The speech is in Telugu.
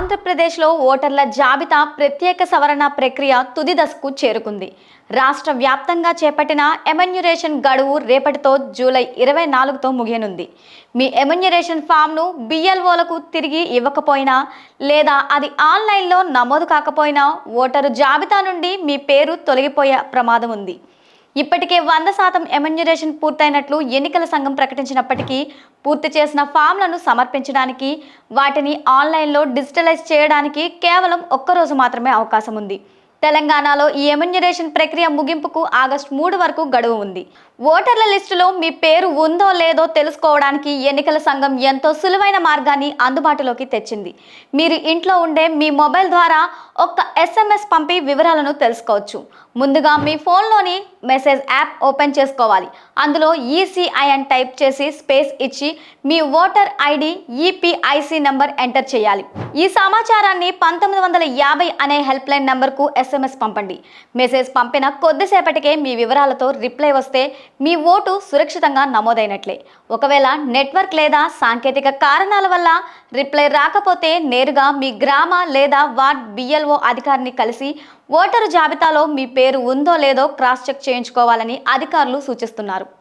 ఆంధ్రప్రదేశ్లో ఓటర్ల జాబితా ప్రత్యేక సవరణ ప్రక్రియ తుది దశకు చేరుకుంది. రాష్ట్ర వ్యాప్తంగా చేపట్టిన ఎమన్యురేషన్ గడువు రేపటితో జూలై 24తో ముగియనుంది. మీ ఎమన్యురేషన్ ఫామ్ను బిఎల్ఓలకు తిరిగి ఇవ్వకపోయినా లేదా అది ఆన్లైన్లో నమోదు కాకపోయినా ఓటరు జాబితా నుండి మీ పేరు తొలగిపోయే ప్రమాదం ఉంది. ఇప్పటికే 100% ఎమన్యురేషన్ పూర్తయినట్లు ఎన్నికల సంఘం ప్రకటించినప్పటికీ పూర్తి చేసిన ఫామ్లను సమర్పించడానికి, వాటిని ఆన్లైన్లో డిజిటలైజ్ చేయడానికి కేవలం ఒక్కరోజు మాత్రమే అవకాశం ఉంది. తెలంగాణలో ఈ ఎమన్యురేషన్ ప్రక్రియ ముగింపుకు ఆగస్టు 3 వరకు గడువు ఉంది. ఓటర్ల లిస్టులో మీ పేరు ఉందో లేదో తెలుసుకోవడానికి ఎన్నికల సంఘం ఎంతో సులువైన మార్గాన్ని అందుబాటులోకి తెచ్చింది. మీరు ఇంట్లో ఉండే మీ మొబైల్ ద్వారా ఒక్క SMS పంపి వివరాలను తెలుసుకోవచ్చు. ముందుగా మీ ఫోన్లోని మెసేజ్ యాప్ ఓపెన్ చేసుకోవాలి. అందులో ECI అని టైప్ చేసి స్పేస్ ఇచ్చి మీ voter ID EPIC number enter చేయాలి. ఈ సమాచారాన్ని 1950 అనే హెల్ప్ లైన్ నంబర్కు SMS పంపండి. మెసేజ్ పంపిన కొద్దిసేపటికే మీ వివరాలతో రిప్లై వస్తే మీ ఓటు సురక్షితంగా నమోదైనట్లే. ఒకవేళ నెట్వర్క్ లేదా సాంకేతిక కారణాల వల్ల రిప్లై రాకపోతే నేరుగా మీ గ్రామ లేదా వార్డ్ BLO అధికారిని కలిసి ఓటరు జాబితాలో మీ పేరు ఉందో లేదో క్రాస్ చెక్ చేయించుకోవాలని అధికారులు సూచిస్తున్నారు.